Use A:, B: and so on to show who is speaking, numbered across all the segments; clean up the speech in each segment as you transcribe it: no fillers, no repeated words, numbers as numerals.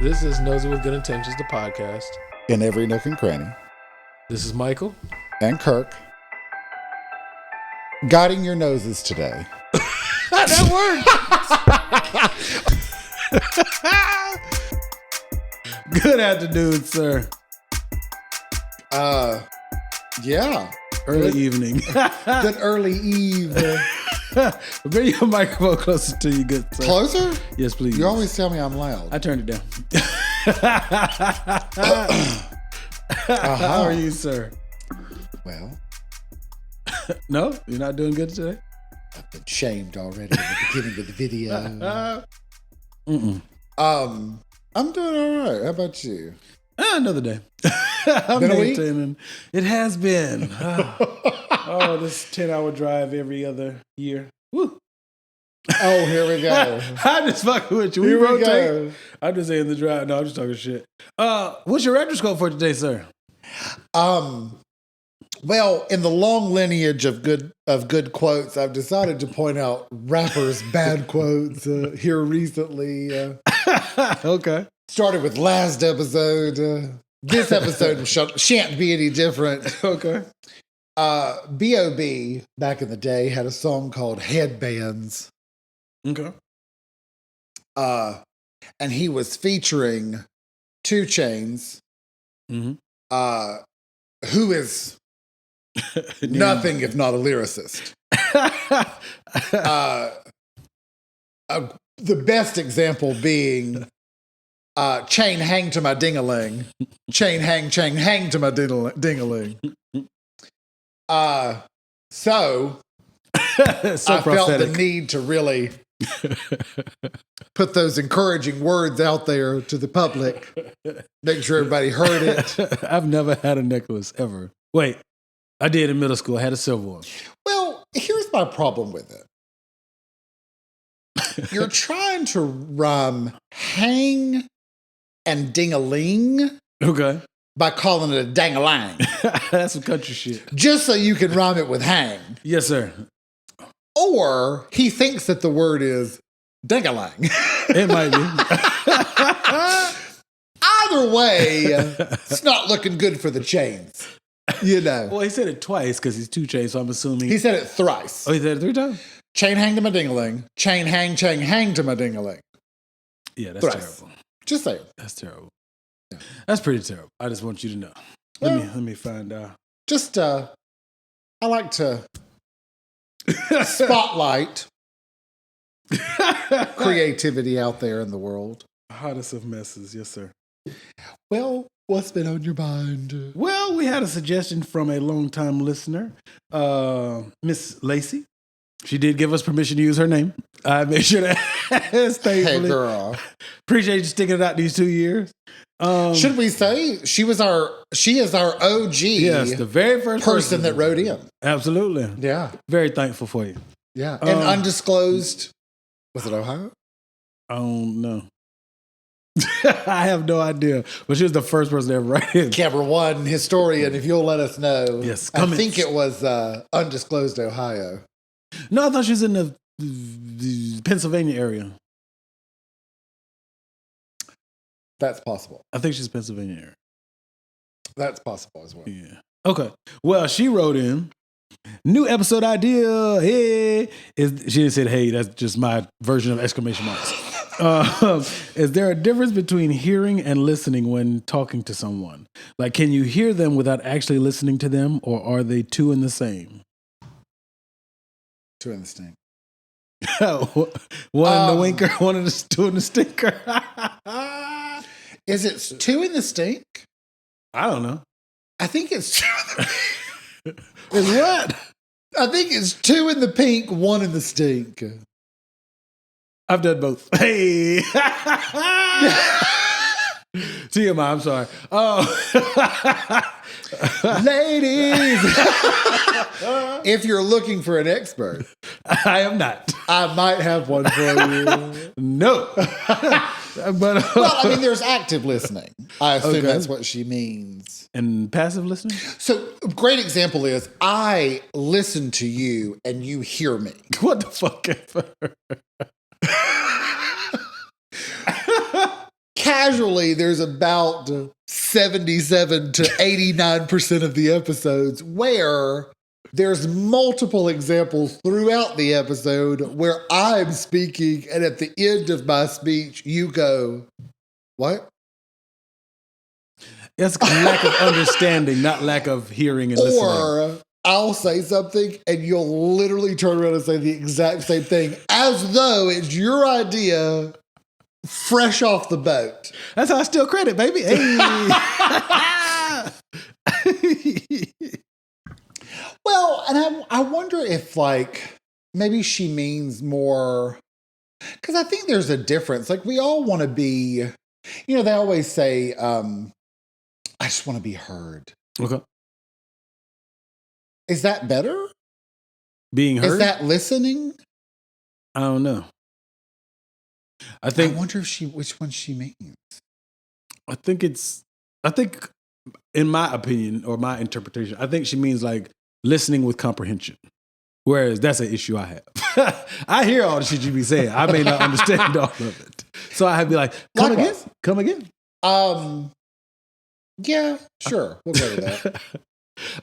A: This is Nosey with Good Intentions, the podcast.
B: In every nook and cranny.
A: This is Michael.
B: And Kirk. Guiding your noses today.
A: That worked! Good afternoon, sir.
B: Yeah.
A: Early evening.
B: Good early eve.
A: Bring your microphone closer to you, good sir.
B: Closer?
A: Yes, please.
B: You always tell me I'm loud.
A: I turned it down. How are you, sir?
B: Well,
A: No? You're not doing good today?
B: I've been shamed already at the beginning of the video. I'm doing all right. How about you?
A: Another day. I'm
B: Been a week?
A: maintaining. It has been. This 10-hour drive every other year. Woo.
B: Oh, here we go.
A: I'm just fucking with you.
B: Here we
A: rotate.
B: go.
A: I'm just saying the drive. No, I'm just talking shit. What's your retroscope for today, sir?
B: Well, in the long lineage of good quotes, I've decided to point out rappers' bad quotes here recently.
A: Okay.
B: Started with last episode. This episode shan't be any different.
A: Okay.
B: B.O.B. back in the day had a song called Headbands.
A: Okay.
B: And he was featuring 2 Chainz,
A: Mm-hmm.
B: who is nothing if not a lyricist. The best example being chain hang to my ding-a-ling. Chain hang to my ding-a-ling. So I felt the need to really put those encouraging words out there to the public. Make sure everybody heard it.
A: I've never had a necklace ever. Wait, I did in middle school. I had a silver one.
B: Well, here's my problem with it. You're trying to rhyme hang and ding-a-ling
A: Okay.
B: by calling it a dang-a-lang.
A: That's some country shit.
B: Just so you can rhyme it with hang.
A: Yes, sir.
B: Or he thinks that the word is ding-a-lang.
A: It might be.
B: Either way, it's not looking good for the Chains. You know.
A: Well, he said it twice because he's 2 Chainz, so I'm assuming.
B: He said it thrice.
A: Oh, he said it 3 times?
B: Chain hang to my ding-a-ling. Chain hang to my ding-a-ling.
A: Yeah, that's
B: Thrice.
A: terrible.
B: Just saying.
A: That's terrible.
B: Yeah.
A: That's pretty terrible. I just want you to know. Let me find out.
B: Just, I like to spotlight creativity out there in the world.
A: Hottest of messes, yes, sir.
B: Well, what's been on your mind?
A: Well, we had a suggestion from a longtime listener, Miss Lacey. She did give us permission to use her name. I made sure that thankfully.
B: Hey, girl.
A: Appreciate you sticking it out these 2 years.
B: Should we say she is our OG?
A: Yes, the very first
B: person that wrote in.
A: Absolutely.
B: Yeah.
A: Very thankful for you.
B: Yeah. And undisclosed, was it Ohio?
A: I don't know. I have no idea. But she was the first person to ever write in.
B: Camera One historian, if you'll let us know.
A: Yes,
B: I think it was undisclosed Ohio.
A: No, I thought she was in the Pennsylvania area.
B: That's possible.
A: I think she's Pennsylvania area.
B: That's possible as well.
A: Yeah. Okay. Well, she wrote in, new episode idea. Hey. She didn't say, hey, that's just my version of exclamation marks. Is there a difference between hearing and listening when talking to someone? Like, can you hear them without actually listening to them, or are they 2 in the same?
B: 2 in the stink.
A: One in the winker, one in the 2 in the stinker.
B: Is it 2 in the stink?
A: I don't know.
B: I think it's
A: Is what?
B: I think it's 2 in the pink, 1 in the stink.
A: I've done both. Hey. TMI, I'm sorry. Oh.
B: Ladies, if you're looking for an expert,
A: I am not.
B: I might have one for you.
A: No. But
B: well, I mean, there's active listening. I assume
A: Okay.
B: that's what she means.
A: And passive listening?
B: So, a great example is I listen to you and you hear me.
A: What the fuck ever?
B: casually, there's about 77 to 89% of the episodes where there's multiple examples throughout the episode where I'm speaking, and at the end of my speech, you go, what?
A: It's lack of understanding, not lack of hearing and listening.
B: Or I'll say something, and you'll literally turn around and say the exact same thing, as though it's your idea, fresh off the boat.
A: That's how I steal credit, baby. Hey.
B: Well, and I wonder if, like, maybe she means more, because I think there's a difference. Like, we all want to be, you know, they always say, I just want to be heard.
A: Okay.
B: Is that better?
A: Being heard?
B: Is that listening?
A: I don't know. I
B: wonder if which one she means.
A: I think in my opinion or my interpretation, I think she means like listening with comprehension. Whereas that's an issue I have. I hear all the shit you be saying. I may not understand all of it. So I have to be like, come again.
B: Yeah, sure. We'll go with that.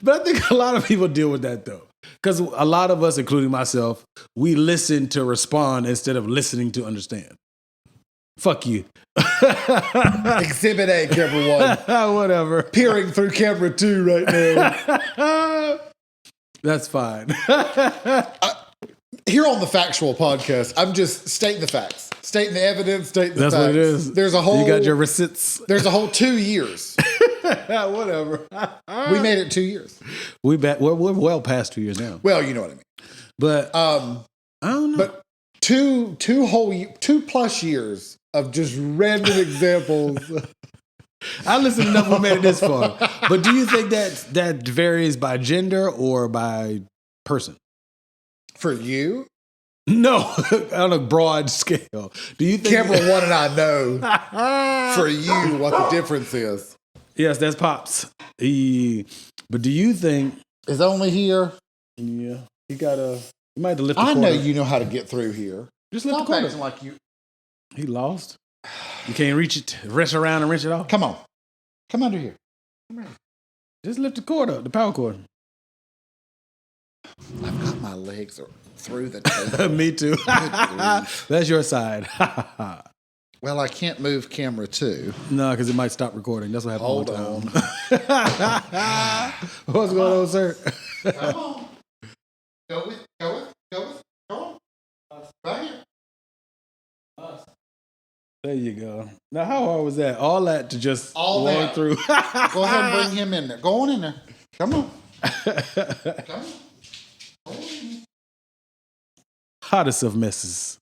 A: But I think a lot of people deal with that though. Because a lot of us, including myself, we listen to respond instead of listening to understand. Fuck you.
B: Exhibit A, camera 1.
A: Whatever.
B: Peering through camera 2 right now.
A: That's fine.
B: Here on the Factual Podcast, I'm just stating the facts. Stating the evidence, stating the facts.
A: That's what it is.
B: There's a whole...
A: You got your receipts.
B: There's a whole 2 years.
A: Whatever.
B: We made it 2 years.
A: We're well past 2 years now.
B: Well, you know what I mean.
A: But I don't know.
B: But 2+ years of just random examples.
A: I listened enough. We made it this far. But do you think that varies by gender or by person?
B: For you?
A: No, on a broad scale. Do you think
B: camera 1 and I know for you what the difference is?
A: Yes, that's Pops. But do you think
B: is only here?
A: Yeah, you might have to lift the
B: I
A: corner.
B: know you know how to get through here.
A: Just lift the corner.
B: Like you.
A: He lost. You can't reach it. Wrench around and wrench it off.
B: Come on, come under here. Come here.
A: Just lift the cord up, the power cord.
B: I've got my legs through the table.
A: Me too. That's your side.
B: Well, I can't move camera 2.
A: No, because it might stop recording. That's what happened.
B: Hold
A: on. What's going on, sir?
B: Come on. Go on. Right here.
A: There you go. Now, how hard was that? All that to just walk through.
B: Go ahead and bring him in there. Go on in there. Come on. Come on.
A: Hottest of messes.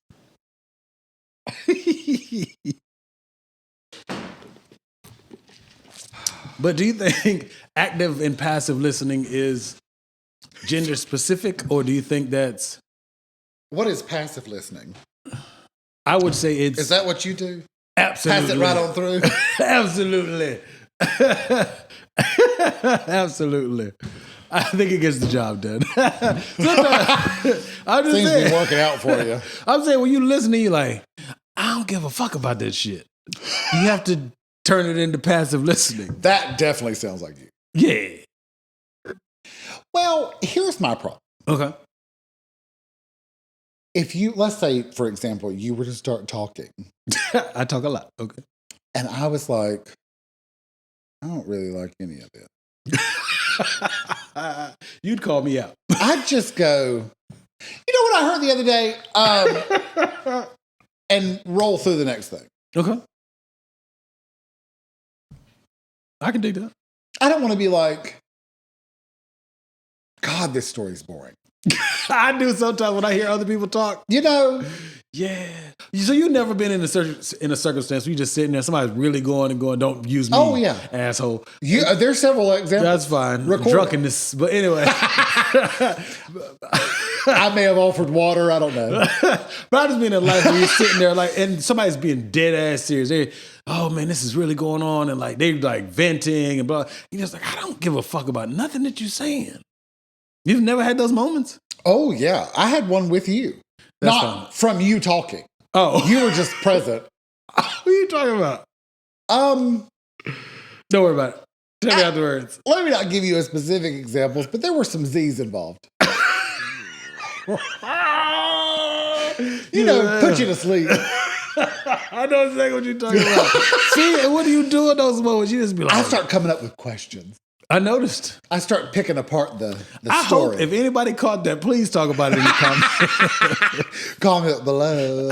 A: But do you think active and passive listening is gender specific, or do you think that's...
B: What is passive listening?
A: I would say it's...
B: Is that what you do?
A: Absolutely.
B: Pass it right on through?
A: Absolutely. Absolutely. I think it gets the job done. I'm just
B: Seems
A: saying,
B: to be working out for you.
A: I'm saying when you listen, you're like, I don't give a fuck about that shit. You have to turn it into passive listening.
B: That definitely sounds like you.
A: Yeah.
B: Well, here's my problem.
A: Okay.
B: If you, let's say, for example, you were to start talking.
A: I talk a lot. Okay.
B: And I was like, I don't really like any of it.
A: You'd call me out.
B: I'd just go, you know what I heard the other day? And roll through the next thing.
A: Okay. I can dig that.
B: I don't want to be like, God, this story's boring.
A: I do sometimes when I hear other people talk.
B: You know?
A: Yeah. So you've never been in a circumstance where you just sitting there, somebody's really going and going, don't use me,
B: oh, yeah.
A: asshole.
B: There's several examples.
A: That's fine. Drunkenness. But anyway.
B: I may have offered water. I don't know.
A: But I just mean in life where you're sitting there like, and somebody's being dead ass serious. They, oh man, this is really going on. And like, they like venting and blah. You're just like, I don't give a fuck about nothing that you're saying. You've never had those moments?
B: Oh, yeah. I had one with you.
A: That's
B: Not
A: fine.
B: from you talking.
A: Oh.
B: You were just present.
A: What are you talking about? Don't worry about it. Tell me afterwards.
B: Let me not give you a specific examples, but there were some Z's involved. Put you to sleep.
A: I know exactly what you're talking about. See, and what do you do in those moments? You just be like,
B: I start coming up with questions.
A: I noticed.
B: I start picking apart the
A: I
B: story.
A: hope if anybody caught that, please talk about it in the comments.
B: Comment below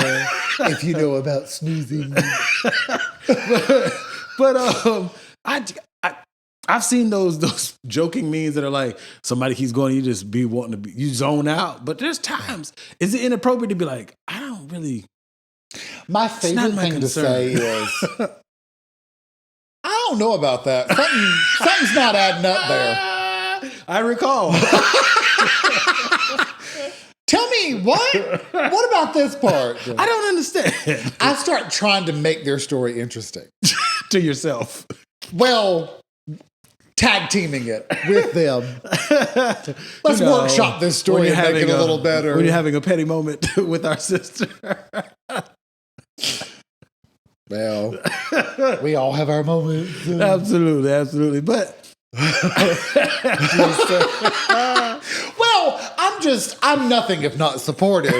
B: if you know about snoozing.
A: but I've seen those joking memes that are like somebody keeps going, you just be wanting to be, you zone out. But there's times, is it inappropriate to be like, I don't really.
B: My favorite thing to say is, I don't know about that. Something's not adding up there.
A: I recall.
B: Tell me what? What about this part?
A: I don't understand.
B: I start trying to make their story interesting.
A: To yourself.
B: Well, tag teaming it with them. Let's workshop this story and make it a little better.
A: When you're having a petty moment with our sister.
B: Well, we all have our moments.
A: Absolutely. But
B: well, I'm nothing if not supportive.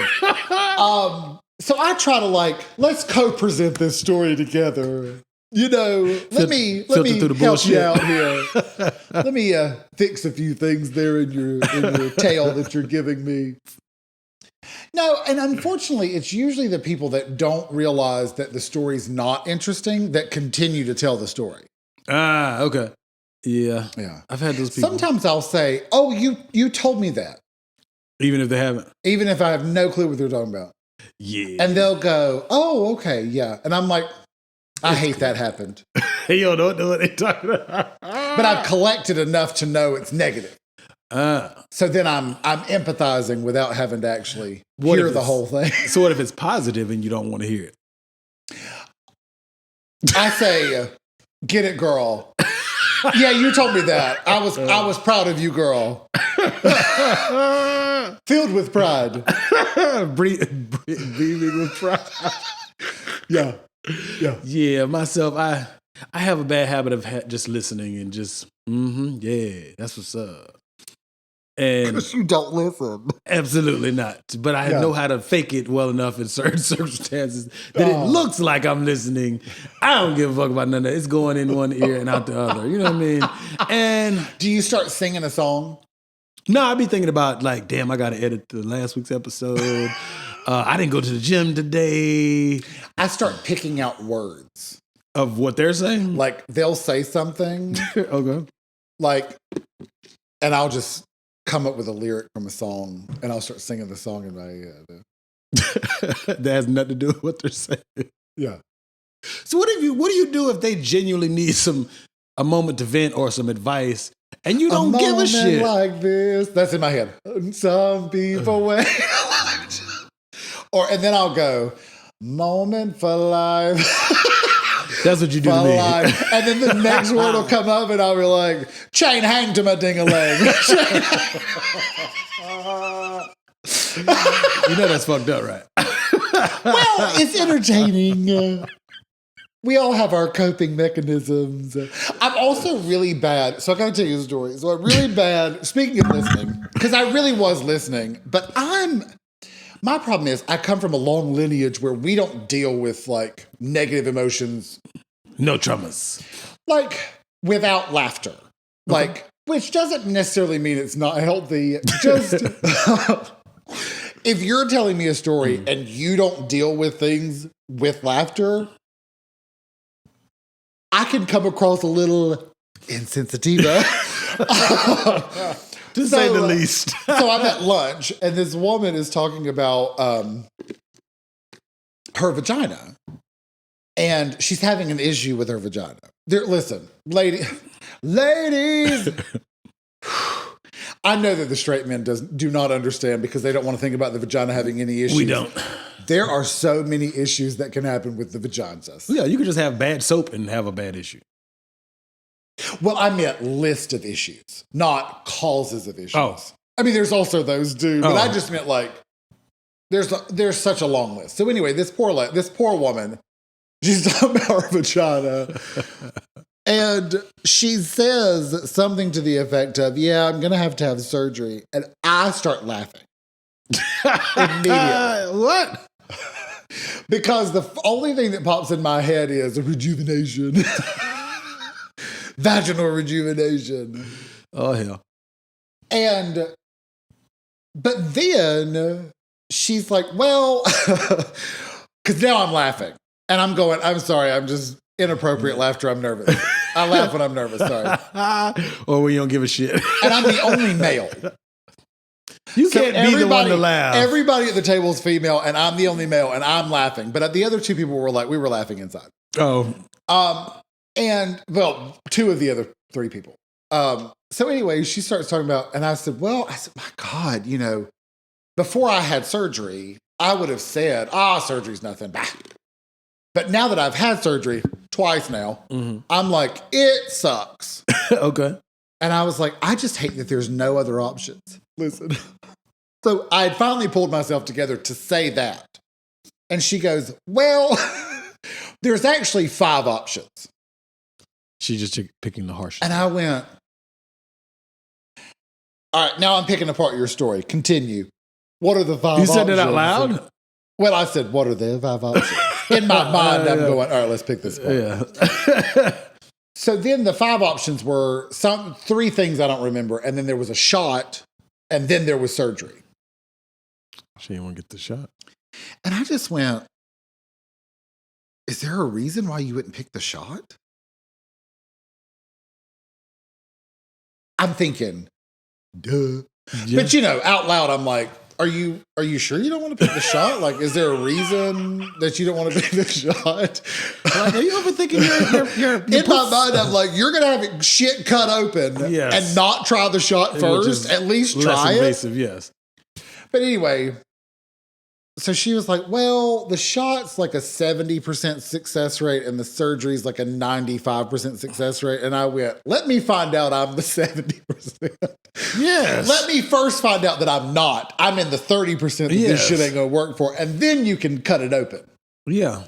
B: So I try to let's co-present this story together. Let me help you out here. Let me fix a few things there in your tale that you're giving me. No, and unfortunately, it's usually the people that don't realize that the story's not interesting that continue to tell the story.
A: Ah, okay. Yeah. I've had those people.
B: Sometimes I'll say, oh, you told me that.
A: Even if they haven't.
B: Even if I have no clue what they're talking about.
A: Yeah.
B: And they'll go, oh, okay, yeah. And I'm like, I hate that happened.
A: Yo, don't know what they're talking about.
B: But I've collected enough to know it's negative. So then I'm empathizing without having to actually hear the whole thing.
A: So what if it's positive and you don't want to hear it?
B: I say, get it, girl. Yeah, you told me that. I was proud of you, girl. Filled with pride.
A: Breathing with pride.
B: Yeah.
A: Yeah, myself, I have a bad habit of just listening and just, yeah, that's what's up. And
B: because you don't listen.
A: Absolutely not. But I know how to fake it well enough in certain circumstances that it looks like I'm listening. I don't give a fuck about none of that. It's going in one ear and out the other. You know what I mean? And
B: do you start singing a song?
A: No, I be thinking about damn, I got to edit the last week's episode. I didn't go to the gym today.
B: I start picking out words.
A: Of what they're saying?
B: Like, they'll say something.
A: Okay.
B: And I'll just come up with a lyric from a song, and I'll start singing the song in my head.
A: That has nothing to do with what they're saying.
B: Yeah.
A: So what do you do if they genuinely need a moment to vent or some advice, and you don't give a shit?
B: Like this. That's in my head. Some people wait. And then I'll go, moment for life.
A: That's what you do to me.
B: Life. And then the next word will come up and I'll be like, chain hang to my ding-a-ling.
A: You know that's fucked up, right?
B: Well, it's entertaining. We all have our coping mechanisms. I'm also really bad. So I got to tell you a story. So I'm really bad, speaking of listening, because I really was listening, but my problem is I come from a long lineage where we don't deal with negative emotions.
A: No traumas.
B: Without laughter. Which doesn't necessarily mean it's not healthy. Just if you're telling me a story and you don't deal with things with laughter, I can come across a little insensitive.
A: To say the least.
B: So I'm at lunch, and this woman is talking about her vagina. And she's having an issue with her vagina. Listen, ladies, I know that the straight men do not understand because they don't want to think about the vagina having any issues.
A: We don't.
B: There are so many issues that can happen with the vaginas.
A: Yeah, you could just have bad soap and have a bad issue.
B: Well, I meant list of issues, not causes of issues.
A: Oh.
B: I mean, there's also those too, but I just meant there's such a long list. So anyway, this poor woman She's talking about her vagina. And she says something to the effect of, yeah, I'm going to have surgery. And I start laughing. Immediately.
A: What?
B: Because the only thing that pops in my head is a rejuvenation. Vaginal rejuvenation.
A: Oh, hell.
B: But then she's like, well, because now I'm laughing. And I'm going, I'm sorry, I'm just inappropriate laughter. I'm nervous. I laugh when I'm nervous, sorry.
A: Or when you don't give a shit.
B: And I'm the only male.
A: You can't be the one to laugh.
B: Everybody at the table is female, and I'm the only male, and I'm laughing. But the other two people were like, we were laughing inside.
A: Oh.
B: And, well, two of the other three people. So anyway, she starts talking about, and I said, my God, before I had surgery, I would have said, surgery's nothing. Bah. But now that I've had surgery twice now, I'm like, it sucks.
A: Okay.
B: And I was like, I just hate that there's no other options. Listen. So I had finally pulled myself together to say that. And she goes, well, there's actually 5 options.
A: She's just picking the harshest.
B: And I went, all right, now I'm picking apart your story. Continue. What are the 5 options?
A: You said it out loud?
B: Well, I said, what are the 5 options? In my mind, I'm going, all right, let's pick this one.
A: Yeah.
B: So then the 5 options were 3 things I don't remember. And then there was a shot. And then there was surgery.
A: She didn't want to get the shot.
B: And I just went, is there a reason why you wouldn't pick the shot? I'm thinking, duh. Yeah. But out loud, I'm like, are you sure you don't want to pick the shot? Like, is there a reason that you don't want to pick the shot?
A: Like, are you overthinking your
B: in my mind, I'm like, you're going to have shit cut open and not try the shot first. At least try
A: less invasive, yes.
B: But anyway, so she was like, well, the shot's like a 70% success rate and the surgery's like a 95% success rate. And I went, let me find out I'm the 70%.
A: Yes.
B: Let me first find out that I'm not. I'm in the 30% that this shit ain't going to work for. And then you can cut it open.
A: Yeah.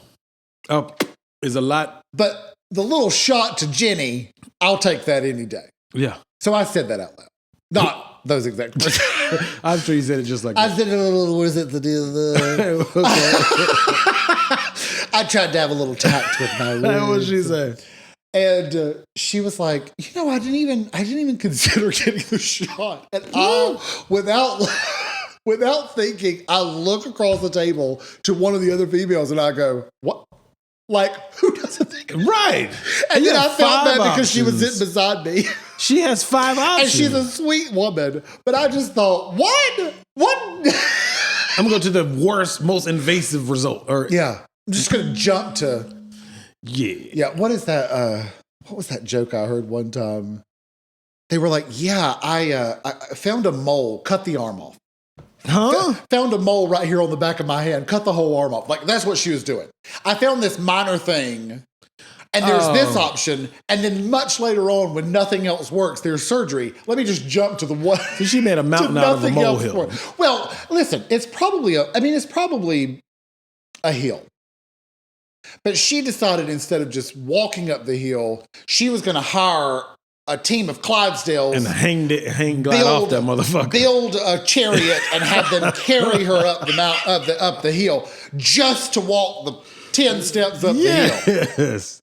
A: Is a lot.
B: But the little shot to Jenny, I'll take that any day.
A: Yeah.
B: So I said that out loud. Not those exact words.
A: I'm sure you said it just like
B: that. I said it a little, what is it, the deal? I tried to have a little tact with my words.
A: What did she say?
B: And she was like, I didn't even consider getting the shot. And without thinking, I look across the table to one of the other females and I go, what? Like, who doesn't think of
A: right?
B: And then I felt bad because she was sitting beside me.
A: She has 5 options.
B: And she's a sweet woman. But I just thought, what?
A: I'm going to go to the worst, most invasive result.
B: Yeah. I'm just going to jump to. Yeah. What is that? What was that joke I heard one time? They were like, I found a mole, cut the arm off.
A: Huh?
B: Found a mole right here on the back of my hand, cut the whole arm off. Like, that's what she was doing. I found this minor thing, and there's this option, and then much later on, when nothing else works, there's surgery. Let me just jump to the one.
A: So she made a mountain out of a molehill.
B: Well, listen, it's probably a hill. But she decided instead of just walking up the hill, she was going to hire a team of Clydesdales
A: and glide off that motherfucker.
B: Build a chariot and have them carry her up up the hill just to walk the 10 steps up the hill.
A: Yes.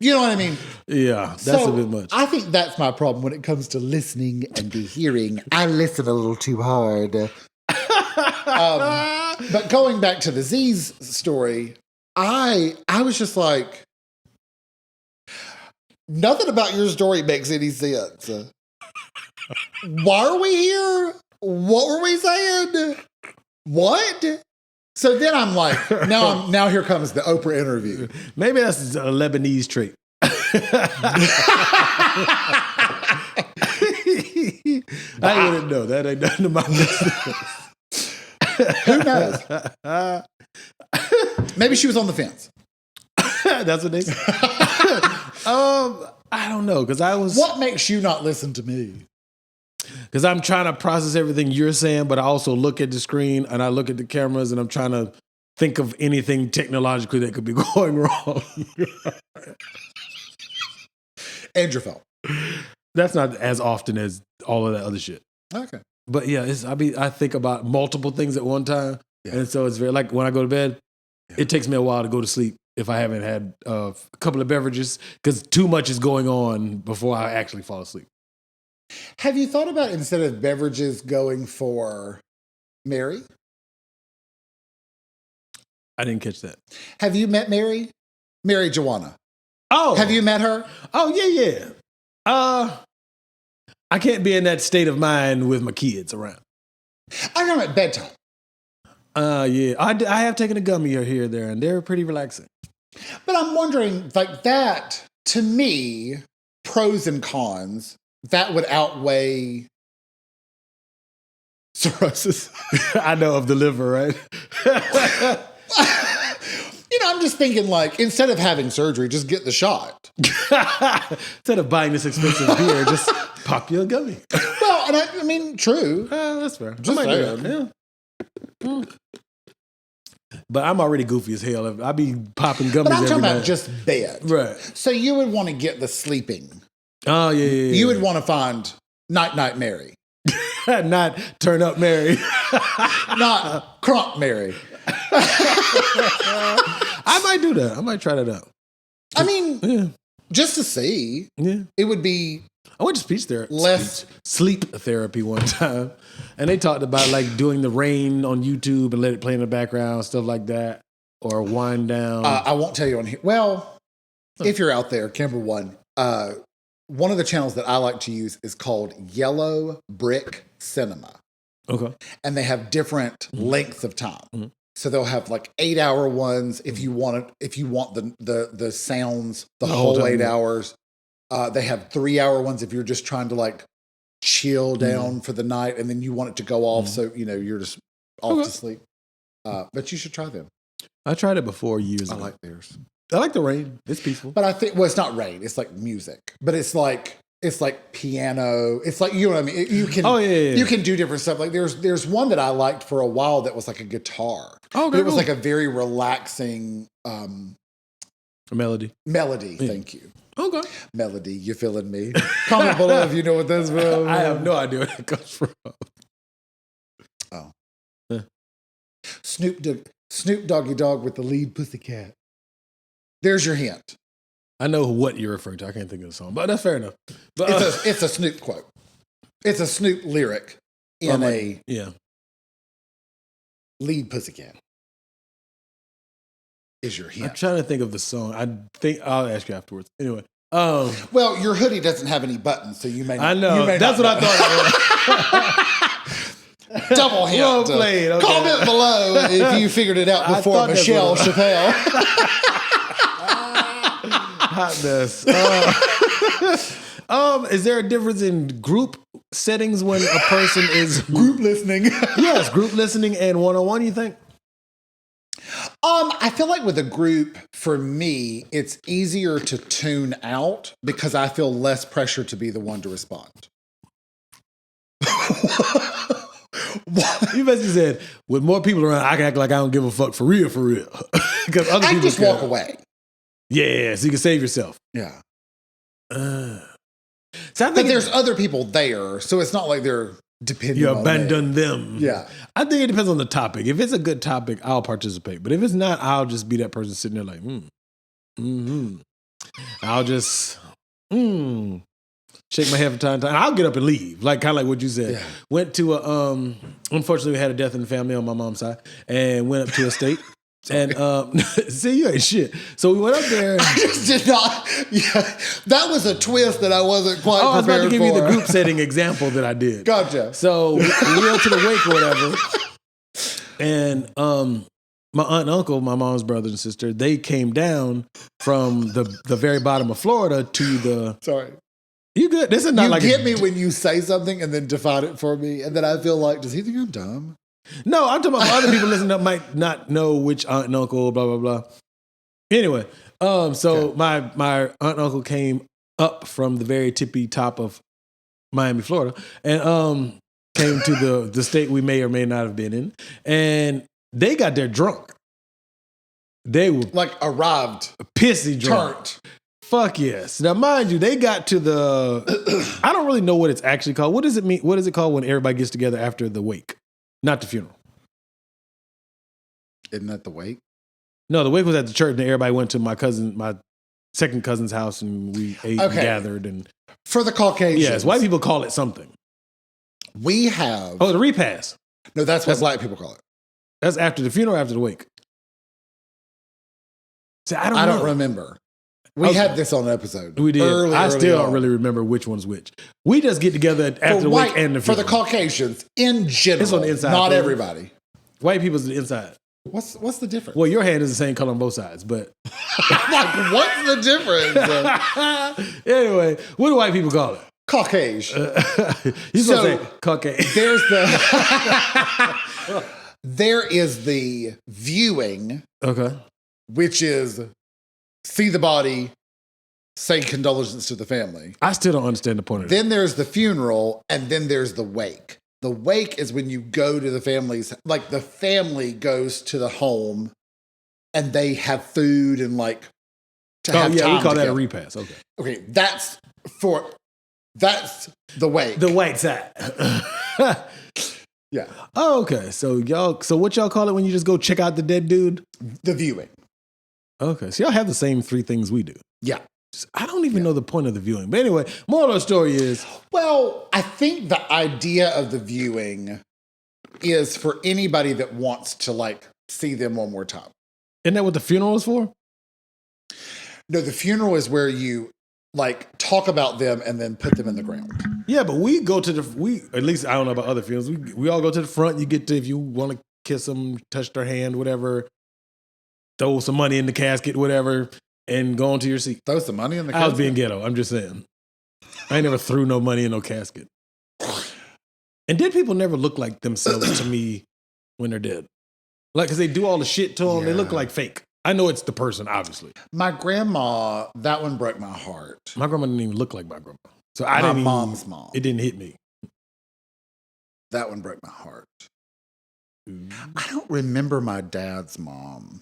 B: You know what I mean?
A: Yeah, that's a bit much.
B: I think that's my problem when it comes to listening and the hearing. I listen a little too hard. But going back to the Z's story, I was just like, nothing about your story makes any sense. Why are we here? What were we saying? What? So then I'm like, now here comes the Oprah interview.
A: Maybe that's a Lebanese trait. I wouldn't know. That ain't nothing to my business.
B: Who knows? Maybe she was on the fence.
A: That's what they said. I don't know, because I was.
B: What makes you not listen to me?
A: Because I'm trying to process everything you're saying, but I also look at the screen and I look at the cameras and I'm trying to think of anything technologically that could be going wrong.
B: And your phone.
A: That's not as often as all of that other shit.
B: Okay.
A: But yeah, I think about multiple things at one time.
B: Yeah.
A: And so it's very, like when I go to bed, it takes me a while to go to sleep if I haven't had a couple of beverages, because too much is going on before I actually fall asleep.
B: Have you thought about, instead of beverages, going for Mary?
A: I didn't catch that.
B: Have you met Mary? Mary Joanna.
A: Oh.
B: Have you met her?
A: Oh, yeah. I can't be in that state of mind with my kids around.
B: I know at bedtime.
A: Yeah. I have taken a gummy here or there, and they're pretty relaxing.
B: But I'm wondering, like, that, to me, pros and cons, that would outweigh cirrhosis.
A: I know, of the liver, right?
B: I'm just thinking, like, instead of having surgery, just get the shot.
A: Instead of buying this expensive beer, just pop you a gummy.
B: Well, and I mean, true.
A: That's fair.
B: Just saying.
A: Yeah. But I'm already goofy as hell. I be popping gummies.
B: But I'm talking
A: every
B: about
A: night.
B: just bed.
A: Right.
B: So you would want to get the sleeping.
A: Oh, yeah.
B: You would want to find Night Mary.
A: Not Turn Up Mary.
B: Not Crunk Mary.
A: I might do that. I might try that out.
B: I mean, just to see.
A: Yeah.
B: It would be.
A: I went to speech therapy.
B: Less
A: sleep therapy one time. And they talked about like doing the rain on YouTube and let it play in the background, stuff like that. Or wind down.
B: I won't tell you on here. Well, if you're out there, Kimber one of the channels that I like to use is called Yellow Brick Cinema.
A: Okay.
B: And they have different lengths of time. Mm-hmm. So they'll have like 8-hour ones if you want the sounds the whole 8 hours. They have 3-hour ones if you're just trying to like chill down for the night, and then you want it to go off, so you're just off to sleep. But you should try them.
A: I tried it before years ago.
B: I like theirs.
A: I like the rain. It's peaceful.
B: But I think it's not rain. It's like music. But it's like piano. It's like, you know what I mean? You can you can do different stuff. Like there's one that I liked for a while that was like a guitar. Oh, okay, it was like a very relaxing
A: melody.
B: Melody, thank you.
A: Okay.
B: Melody, you feeling me? Comment below if you know what that's from.
A: I have no idea where that comes from.
B: Oh. Huh. Snoop Doggy Dogg with the lead pussycat. There's your hint.
A: I know what you're referring to. I can't think of the song, but that's fair enough. But,
B: it's a Snoop quote. It's a Snoop lyric in a lead pussycat. Is your hint.
A: I'm trying to think of the song. I think I'll ask you afterwards. Anyway.
B: Well, your hoodie doesn't have any buttons, so you may not.
A: I know.
B: You may
A: that's what
B: know.
A: I thought.
B: Double hint.
A: Well played. Okay.
B: Comment below if you figured it out before Michelle Chappelle.
A: Hotness. Is there a difference in group settings when a person is
B: group listening?
A: Yes, group listening and one-on-one, you think?
B: I feel like with a group, for me, it's easier to tune out because I feel less pressure to be the one to respond.
A: You basically said, with more people around, I can act like I don't give a fuck for real. Because other people
B: just walk away.
A: Yeah, so you can save yourself.
B: Yeah.
A: But
B: there's other people there, so it's not like they're depending on
A: you abandon them.
B: Yeah.
A: I think it depends on the topic. If it's a good topic, I'll participate. But if it's not, I'll just be that person sitting there like, I'll just, shake my head from time to time. I'll get up and leave, like kind of like what you said. Yeah. Went to unfortunately, we had a death in the family on my mom's side, and went up to a state. And see, you ain't shit. So we went up there.
B: I just did not. Yeah, that was a twist that I wasn't quite prepared for.
A: I was about to give you the group setting example that I did.
B: Gotcha.
A: So we went to the wake or whatever, and my aunt and uncle, my mom's brother and sister, they came down from the very bottom of Florida to the.
B: Sorry.
A: You good? This is not like
B: you get me when you say something and then define it for me, and then I feel like, does he think I'm dumb?
A: No, I'm talking about other people listening that might not know which aunt and uncle, blah, blah, blah. Anyway, my aunt and uncle came up from the very tippy top of Miami, Florida, and came to the state we may or may not have been in, and they got there drunk. They were
B: Like arrived,
A: pissy drunk.
B: turned.
A: Fuck yes. Now, mind you, they got to the. I don't really know what it's actually called. What does it mean? What is it called when everybody gets together after the wake, not the funeral?
B: Isn't that the wake?
A: No, the wake was at the church, and everybody went to my second cousin's house, and we ate and gathered. And
B: for the Caucasians,
A: yes, white people call it something.
B: We have
A: the repass.
B: No, that's what black people call it.
A: That's after the funeral, or after the wake. See, I don't
B: remember. We had this on an episode.
A: We did. I still don't
B: on.
A: really remember which one's which. We just get together after the wake and the funeral.
B: For the Caucasians, in general,
A: it's on the inside.
B: Not everybody.
A: White people's the inside.
B: What's the difference?
A: Well, your hand is the same color on both sides, but
B: like, what's the difference?
A: Anyway, what do white people call it?
B: Caucasian.
A: You supposed to say Caucasian.
B: There is the viewing.
A: Okay.
B: Which is see the body, say condolences to the family.
A: I still don't understand the point of that.
B: Then there's the funeral, and then there's the wake. The wake is when you go to the family's, like the family goes to the home and they have food and like to have time
A: we call
B: together.
A: that a repass. Okay.
B: Okay, that's the wake.
A: The wake side.
B: Yeah.
A: Oh, okay. So what y'all call it when you just go check out the dead dude?
B: The viewing.
A: Okay. So y'all have the same three things we do.
B: Yeah.
A: I don't even know the point of the viewing. But anyway, moral of the story is...
B: Well, I think the idea of the viewing is for anybody that wants to like see them one more time.
A: Isn't that what the funeral is for?
B: No, the funeral is where you like talk about them and then put them in the ground.
A: Yeah, but we go to at least I don't know about other funerals. We all go to the front. You get to, if you want to kiss them, touch their hand, whatever, throw some money in the casket, whatever, and go on to your seat.
B: Throw some money in the casket?
A: I was being ghetto. I'm just saying. I ain't never threw no money in no casket. And dead people never look like themselves to me when they're dead. Like, because they do all the shit to them. Yeah. They look like fake. I know it's the person, obviously.
B: My grandma, that one broke my heart.
A: My grandma didn't even look like my grandma. So
B: my mom's mom.
A: It didn't hit me.
B: That one broke my heart. I don't remember my dad's mom.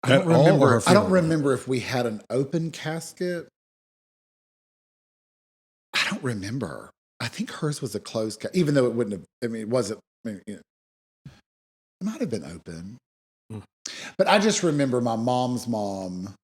B: I don't remember if we had an open casket. I don't remember. I think hers was a closed casket, even though it wouldn't have, it wasn't, it might have been open. But I just remember my mom's mom.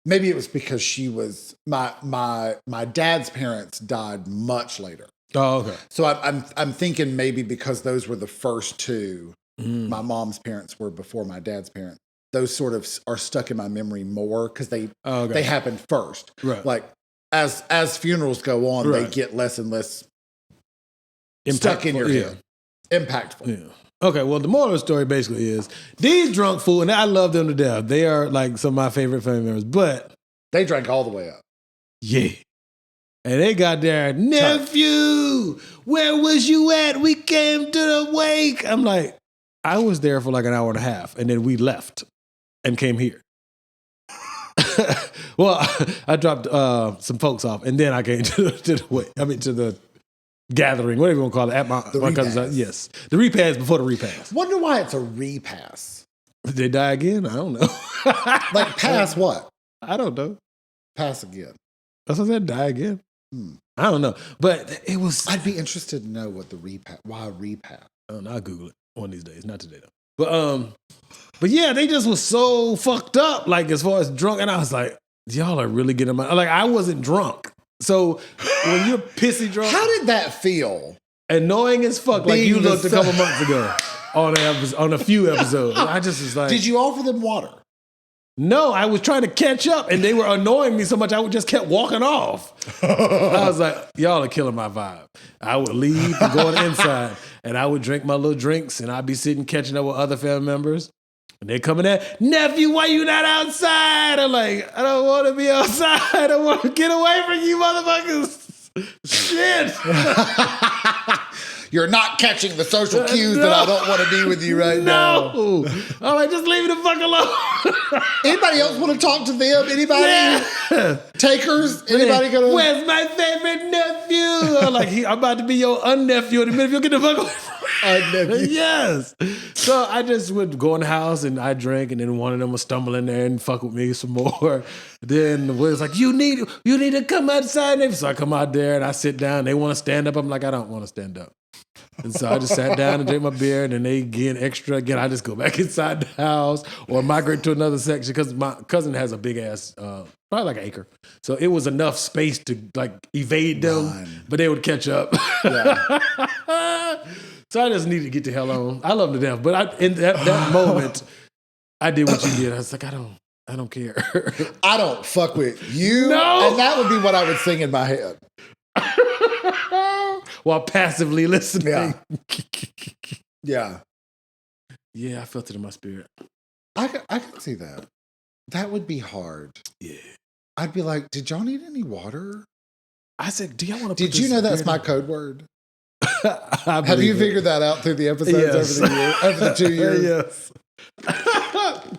B: Maybe it was because she was my dad's parents died much later.
A: Oh, okay.
B: So I'm thinking maybe because those were the first two. My mom's parents were before my dad's parents. Those sort of are stuck in my memory more because they happened first.
A: Right.
B: Like as funerals go on, they get less and less stuck in your head. Impactful.
A: Yeah. Okay, well, the moral of the story basically is these drunk fools, and I love them to death. They are like some of my favorite family members, but
B: they drank all the way up.
A: Yeah. And they got their nephew, where was you at? We came to the wake. I'm like, I was there for like an hour and a half, and then we left and came here. Well, I dropped some folks off, and then I came to the wake. I mean, to the gathering, whatever you want to call it, at my cousin's house. Yes. The repass before the repass.
B: Wonder why it's a repass.
A: Did they die again? I don't know.
B: Like pass what?
A: I don't know.
B: Pass again.
A: That's what I said, die again. I don't know. But it was...
B: I'd be interested to know what why repass.
A: I'll Google it one of these days. Not today, though. But yeah, they just was so fucked up, like as far as drunk. And I was like, y'all are really getting my... Like, I wasn't drunk. So when you're pissy drunk...
B: How did that feel?
A: Annoying as fuck, like you looked a couple months ago on a few episodes. I just was like...
B: Did you offer them water?
A: No, I was trying to catch up, and they were annoying me so much I just kept walking off. I was like, y'all are killing my vibe. I would leave and go on the inside, and I would drink my little drinks, and I'd be sitting catching up with other family members. And they're coming at, nephew, why you not outside? I'm like, I don't want to be outside. I want to get away from you motherfuckers. Shit.
B: You're not catching the social cues that I don't want to be with you right now.
A: No. I'm like, just leave me the fuck alone.
B: Anybody else want to talk to them? Anybody? Takers? Anybody gonna?
A: Where's my favorite nephew? I'm like, I'm about to be your unnephew in a minute. If you get the fuck away from
B: Nephew.
A: Yes. So I just would go in the house and I drank, and then one of them would stumble in there and fuck with me some more. Then the was like, you need to come outside. So I come out there and I sit down. They want to stand up. I'm like, I don't want to stand up. And so I just sat down and drank my beer, and then they get extra again. I just go back inside the house or migrate to another section because my cousin has a big ass, probably like an acre. So it was enough space to like evade them, but they would catch up. Yeah. So I just needed to get the hell on. I love them to death, but in that moment, I did what you did. I was like, I don't care.
B: I don't fuck with you.
A: No.
B: And that would be what I would sing in my head.
A: While passively listening.
B: Yeah.
A: Yeah, I felt it in my spirit.
B: I can see that. That would be hard.
A: Yeah.
B: I'd be like, did y'all need any water?
A: I said, do y'all want to
B: Did you know that's my code word? Have you figured that out through the episodes over the 2 years?
A: Yes.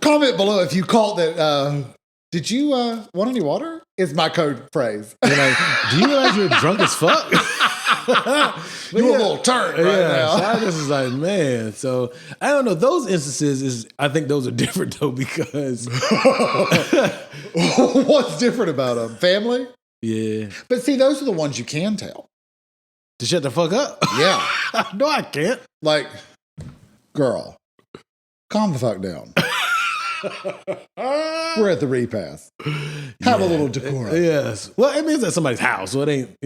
B: Comment below if you caught that. Did you want any water? Is my code phrase.
A: You're like, do you realize you're drunk as fuck?
B: You're a little turn right now.
A: So I just was like, man. So I don't know. Those instances I think those are different though because
B: what's different about them? Family?
A: Yeah.
B: But see, those are the ones you can tell.
A: To shut the fuck up?
B: Yeah.
A: No, I can't.
B: Like, girl, calm the fuck down. We're at the repass. Have a little decorum.
A: Yes. Well, it means at somebody's house, so it ain't,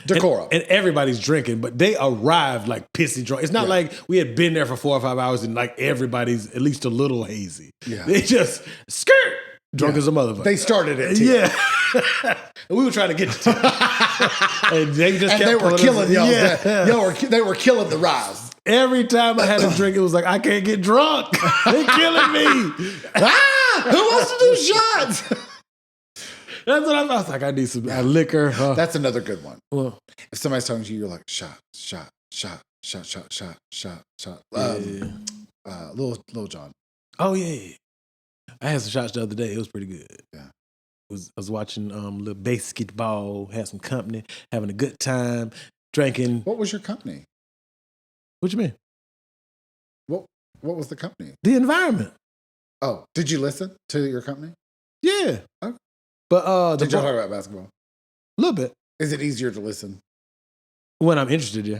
B: Decorum.
A: And everybody's drinking, but they arrived like pissy drunk. It's not like we had been there for 4 or 5 hours and like everybody's at least a little hazy.
B: Yeah.
A: They just skirt drunk as a motherfucker.
B: They started at 10.
A: Yeah. And we were trying to get to 10. And they just kept
B: they were killing y'all.
A: Yeah.
B: They were killing the rise.
A: Every time I had a drink, it was like, I can't get drunk. They're killing me.
B: Who wants to do shots?
A: That's what I was like. I need some liquor.
B: That's another good one.
A: Well,
B: if somebody's talking to you, you're like, shot. Lil Jon.
A: Oh, yeah. I had some shots the other day. It was pretty good.
B: Yeah.
A: I was watching little basketball, had some company, having a good time, drinking.
B: What was your company?
A: What you mean?
B: What was the company?
A: The environment.
B: Oh, did you listen to your company?
A: Yeah.
B: Okay.
A: But
B: did y'all talk about basketball?
A: A little bit.
B: Is it easier to listen?
A: When I'm interested, yeah.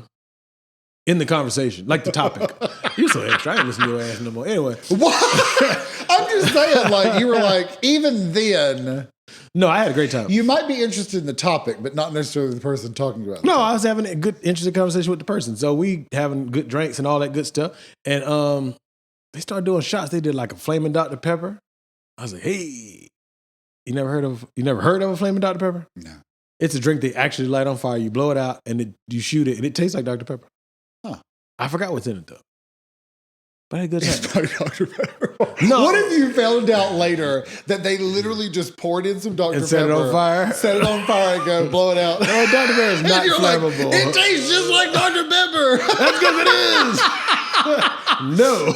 A: In the conversation, like the topic. You're so extra. I ain't listening to your ass no more. Anyway.
B: What? I'm just saying, like, you were like, even then.
A: No, I had a great time.
B: You might be interested in the topic, but not necessarily the person talking about it.
A: No, I was having a good, interesting conversation with the person. So we having good drinks and all that good stuff. And they started doing shots. They did like a flaming Dr. Pepper. I was like, hey, you never heard of a flaming Dr. Pepper?
B: No.
A: It's a drink they actually light on fire. You blow it out and you shoot it and it tastes like Dr. Pepper.
B: Huh.
A: I forgot what's in it though. But I had a good time.
B: It's not Dr. Pepper.
A: No.
B: What if you found out later that they literally just poured in some Dr. Pepper,
A: set it on fire?
B: Set it on fire and go blow it out.
A: No, Dr. Pepper is not flammable.
B: Like, it tastes just like Dr. Pepper.
A: That's because it is. No.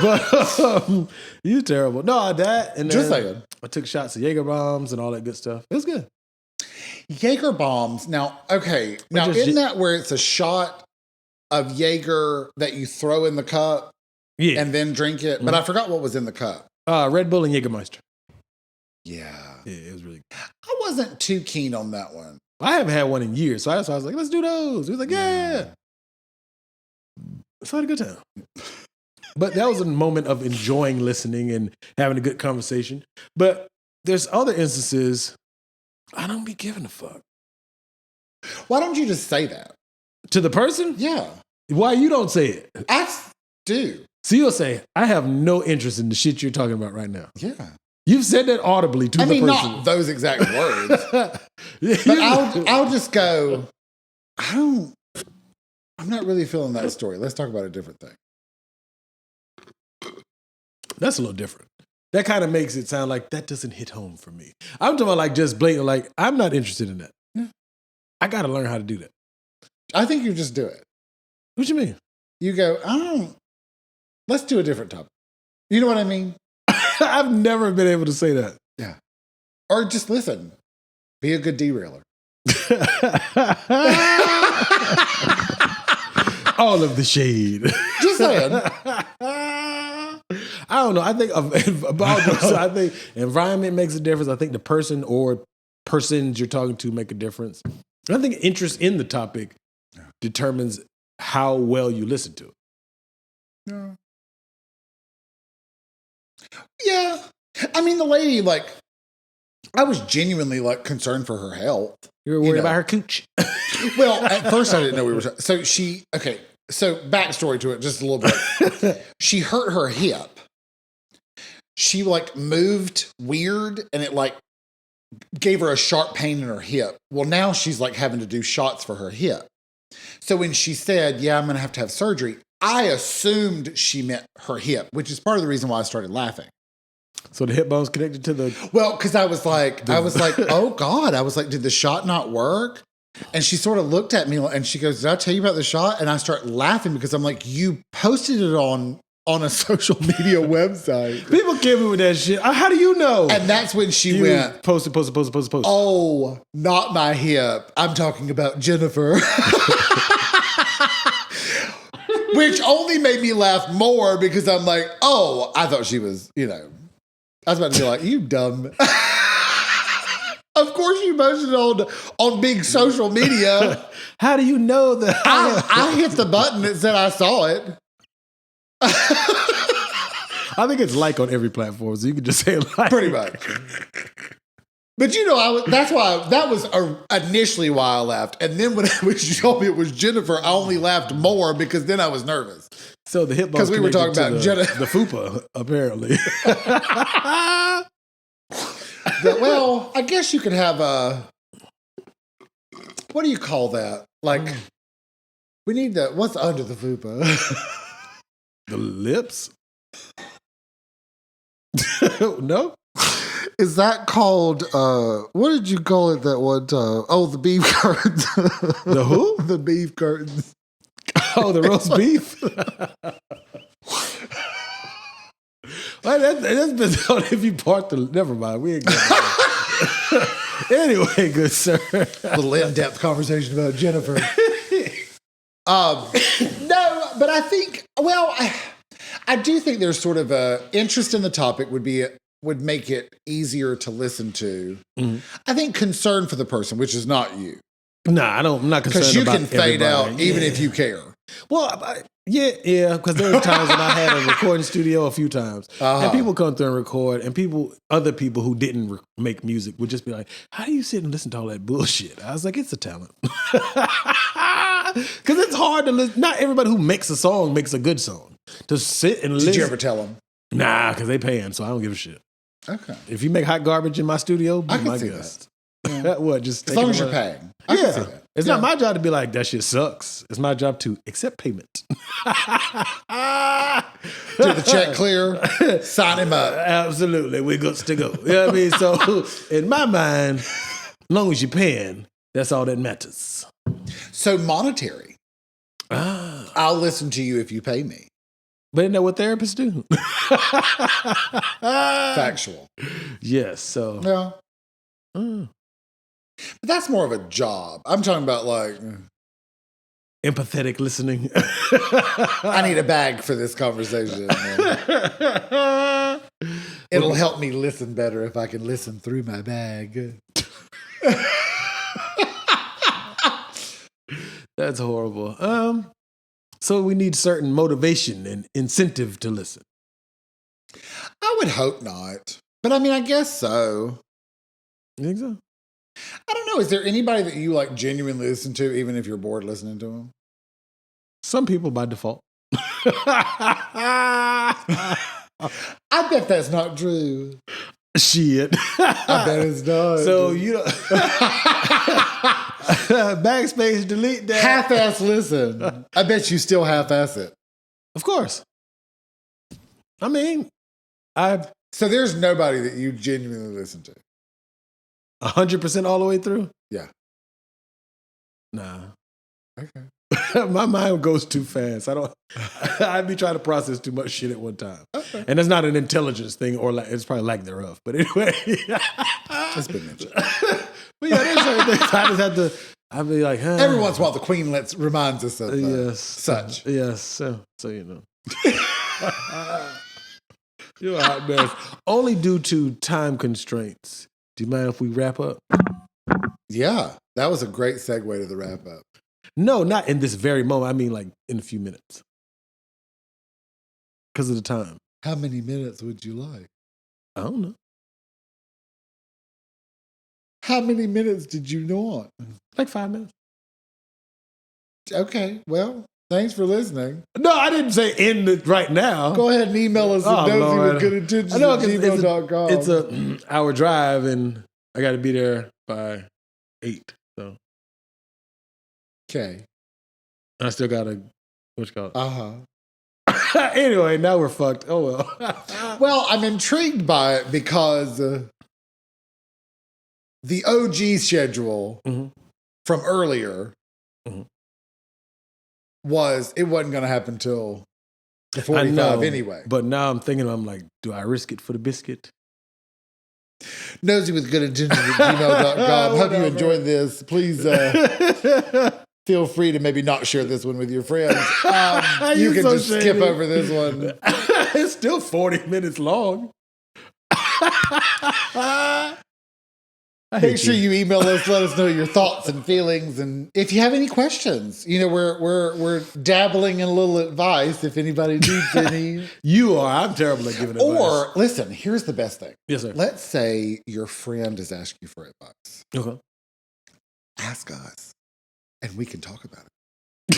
A: But you terrible. No, that and
B: just saying.
A: I took shots of Jaeger bombs and all that good stuff. It was good.
B: Jaeger bombs. Now, okay. Now, isn't that where it's a shot of Jaeger that you throw in the cup and then drink it? But I forgot what was in the cup.
A: Red Bull and Jägermeister.
B: Yeah.
A: Yeah, it was really good.
B: I wasn't too keen on that one.
A: I haven't had one in years. So I was like, let's do those. He was like, yeah. So I had a good time. But that was a moment of enjoying listening and having a good conversation. But there's other instances I don't be giving a fuck.
B: Why don't you just say that?
A: To the person?
B: Yeah.
A: Why you don't say it?
B: I do.
A: So you'll say, I have no interest in the shit you're talking about right now.
B: Yeah.
A: You've said that audibly to the person.
B: Not those exact words. But I'll just go, I'm not really feeling that story. Let's talk about a different thing.
A: That's a little different. That kind of makes it sound like that doesn't hit home for me. I'm talking about like just blatant, like, I'm not interested in that.
B: Yeah.
A: I got to learn how to do that.
B: I think you just do it.
A: What you mean?
B: You go, let's do a different topic. You know what I mean?
A: I've never been able to say that.
B: Yeah. Or just listen. Be a good derailer.
A: All of the shade.
B: Just saying.
A: I don't know. I think I think environment makes a difference. I think the person or persons you're talking to make a difference. And I think interest in the topic determines how well you listen to it.
B: Yeah. Yeah. I mean, the lady, like, I was genuinely, like, concerned for her health.
A: You were worried about her cooch?
B: Well, at first I didn't know we were. So backstory to it, just a little bit. She hurt her hip. She, like, moved weird, and it, like, gave her a sharp pain in her hip. Well, now she's, like, having to do shots for her hip. So when she said, yeah, I'm going to have surgery, I assumed she meant her hip, which is part of the reason why I started laughing.
A: So the hip bone's connected to the...
B: Well, because I was like, oh God. I was like, did the shot not work? And she sort of looked at me and she goes, did I tell you about the shot? And I start laughing because I'm like, you posted it on a social media website.
A: People kill me with that shit. How do you know?
B: And that's when she went,
A: post.
B: Oh, not my hip. I'm talking about Jennifer. Which only made me laugh more because I'm like, oh, I thought she was, I was about to be like, you dumb. Of course you posted it on big social media.
A: How do you know that?
B: I hit the button that said I saw it.
A: I think it's like on every platform, so you can just say like.
B: Pretty much. But that was initially why I laughed. And then when you told me it was Jennifer, I only laughed more because then I was nervous.
A: So the hip bone,
B: because we were talking about
A: the fupa, apparently.
B: Well, I guess you could have what do you call that? Like, we need what's under the fupa?
A: The lips? No?
B: Is that called, what did you call it that one time? Oh, the beef curtains.
A: The who?
B: The beef curtains.
A: Oh, the roast beef? Well, that's been on if you part the... Never mind. We ain't going to... Anyway, good sir.
B: A little in-depth conversation about Jennifer. No, but I think... Well, I do think there's sort of a interest in the topic would make it easier to listen to. Mm-hmm. I think concern for the person, which is not you.
A: Nah, I'm not concerned about
B: because you can fade out even if you care.
A: Well, yeah, because there were times when I had a recording studio a few times, and people come through and record, and other people who didn't make music would just be like, "How do you sit and listen to all that bullshit?" I was like, "It's a talent," because it's hard to listen. Not everybody who makes a song makes a good song. To sit and listen.
B: Did you ever tell them?
A: Nah, because they paying, so I don't give a shit.
B: Okay.
A: If you make hot garbage in my studio, be my guest. Yeah. What? Just
B: as long as you're paying. I can see that.
A: It's not my job to be like, that shit sucks. It's my job to accept payment. Do
B: the check clear, sign him up.
A: Absolutely. We're good to go. You know what I mean? So in my mind, as long as you're paying, that's all that matters.
B: So monetary. I'll listen to you if you pay me.
A: But isn't that what therapists do?
B: Factual.
A: Yes. So.
B: Yeah. But that's more of a job. I'm talking about like
A: empathetic listening.
B: I need a bag for this conversation. It'll help me listen better if I can listen through my bag.
A: That's horrible. So we need certain motivation and incentive to listen.
B: I would hope not. But I mean, I guess so.
A: You think so?
B: I don't know. Is there anybody that you like genuinely listen to, even if you're bored listening to them?
A: Some people by default.
B: I bet that's not true.
A: Shit.
B: I bet it's not.
A: So, backspace, delete that.
B: Half-ass listen. I bet you still half-ass it.
A: Of course. I mean,
B: So there's nobody that you genuinely listen to?
A: 100% all the way through?
B: Yeah.
A: Nah.
B: Okay.
A: My mind goes too fast. I'd be trying to process too much shit at one time.
B: Okay.
A: And that's not an intelligence thing, or it's probably lack thereof. But anyway.
B: It's been mentioned.
A: But yeah, there's certain things I just have to, I'd be like, huh.
B: Every once in a while, the Queen reminds us of
A: yes.
B: such.
A: Yes. So you know. You're a hot mess. Only due to time constraints. Do you mind if we wrap up?
B: Yeah, that was a great segue to the wrap up.
A: No, not in this very moment. I mean, like in a few minutes. Because of the time.
B: How many minutes would you like?
A: I don't know.
B: How many minutes did you want?
A: Like 5 minutes.
B: Okay, well, thanks for listening.
A: No, I didn't say end it right now.
B: Go ahead and email us at nosey@goodintentions@gmail.com.
A: It's an hour drive and I got to be there by 8. So.
B: Okay.
A: I still got to, what's it called?
B: Uh-huh.
A: Anyway, now we're fucked. Oh, well.
B: Well, I'm intrigued by it because the OG schedule from earlier it wasn't going to happen till the 45 anyway.
A: But now I'm thinking, I'm like, do I risk it for the biscuit?
B: Nosey with good intentions @gmail.com. Hope you enjoyed this. Please feel free to maybe not share this one with your friends. You can just skip over this one.
A: It's still 40 minutes long.
B: Make sure you email us, let us know your thoughts and feelings, and if you have any questions, we're dabbling in a little advice if anybody needs any.
A: You are. I'm terrible at giving advice.
B: Or listen, here's the best thing.
A: Yes, sir.
B: Let's say your friend is asking you for advice.
A: Okay.
B: Ask us, and we can talk about it.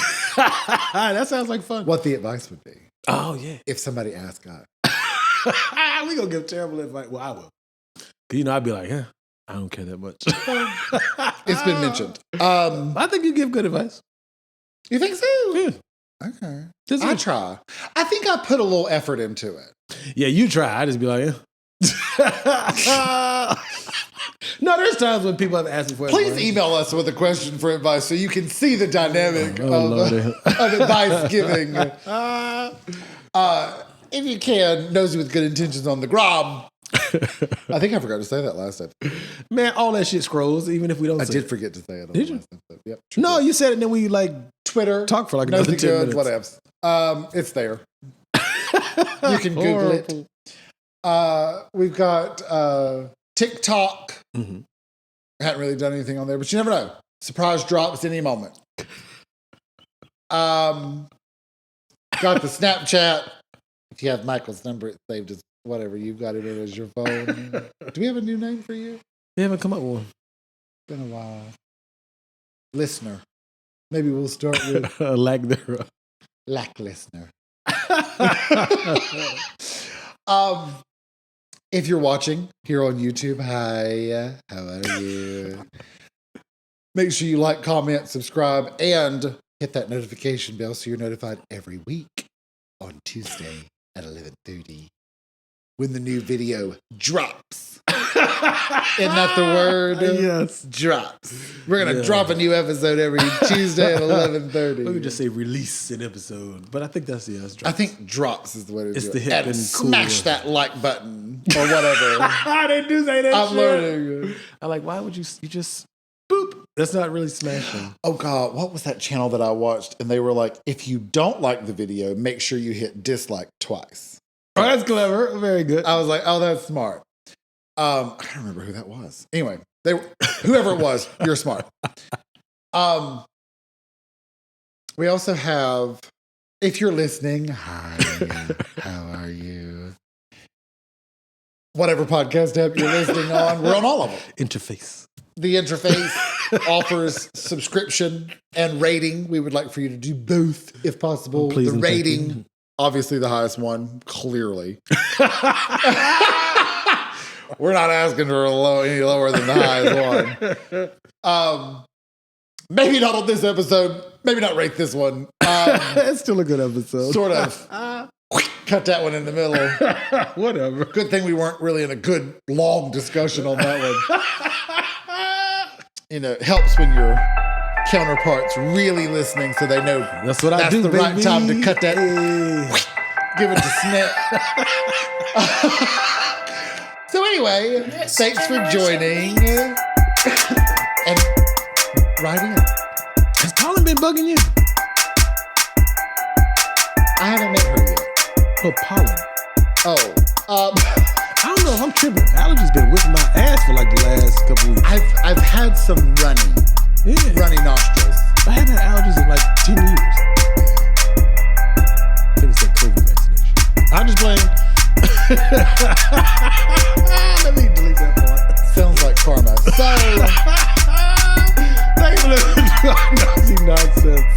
A: That sounds like fun.
B: What the advice would be.
A: Oh yeah.
B: If somebody asked us.
A: We gonna give terrible advice. Well, I will. I'd be like, yeah. I don't care that much.
B: It's been mentioned.
A: I think you give good advice.
B: You think so?
A: Yeah.
B: Okay. I try. I think I put a little effort into it.
A: Yeah, you try. I just be like, yeah. No, there's times when people have asked me for advice.
B: Please email us with a question for advice so you can see the dynamic of advice giving. If you can, Nosey with good intentions on the gram. I think I forgot to say that last episode.
A: Man, all that shit scrolls, even if we don't say it.
B: I did forget to say it on
A: did
B: the
A: you?
B: last episode. Yep.
A: No, you said it and then we
B: Twitter.
A: talk for like another 10 minutes.
B: Whatever. It's there. You can Google it. We've got TikTok. I hadn't really done anything on there, but you never know. Surprise drops any moment. Got the Snapchat. If you have Michael's number, it's saved as whatever. You've got it as your phone. Do we have a new name for you?
A: We haven't come up with one.
B: Been a while. Listener. Maybe we'll start with
A: lack thereof.
B: Lack listener. If you're watching here on YouTube, hi, how are you? Make sure you like, comment, subscribe, and hit that notification bell so you're notified every week on Tuesday at 11:30 when the new video drops. Isn't that the word?
A: Yes.
B: Drops. We're going to drop a new episode every Tuesday at 11:30.
A: Let me just say release an episode. But I think that's drops.
B: I think drops is the way to do it.
A: It's the hip and
B: smash
A: cool.
B: that like button or whatever.
A: They do say that
B: I'm
A: shit.
B: learning.
A: I'm like, why would you just boop? That's not really smashing.
B: Oh God, what was that channel that I watched? And they were like, if you don't like the video, make sure you hit dislike twice.
A: Oh, that's clever. Very good.
B: I was like, oh, that's smart. I can't remember who that was. Anyway, whoever it was, you're smart. We also have, if you're listening, hi, how are you? Whatever podcast app you're listening on, we're on all of them.
A: Interface.
B: The interface offers subscription and rating. We would like for you to do both if possible.
A: Please
B: the rating, obviously the highest one, clearly. We're not asking for any lower than the highest one. Maybe not on this episode. Maybe not rate this one.
A: It's still a good episode.
B: Sort of. Cut that one in the middle.
A: Whatever.
B: Good thing we weren't really in a good, long discussion on that one. It helps when you're counterparts really listening so they know
A: That's what I do,
B: the
A: baby.
B: right time to cut that.
A: Hey.
B: Give it to Snip. So anyway, thanks for joining. And write in.
A: Has Colin been bugging you?
B: I haven't met her yet.
A: Oh, pollen.
B: Oh,
A: I don't know if I'm tripping. Allergies been whipping my ass for like the last couple weeks.
B: I've had some runny nostrils.
A: I haven't had allergies in like 10 years. I think it's that COVID vaccination. I'm just playing. Let me delete that part.
B: Sounds like karma. So,
A: thank you for listening to our Nosey nonsense.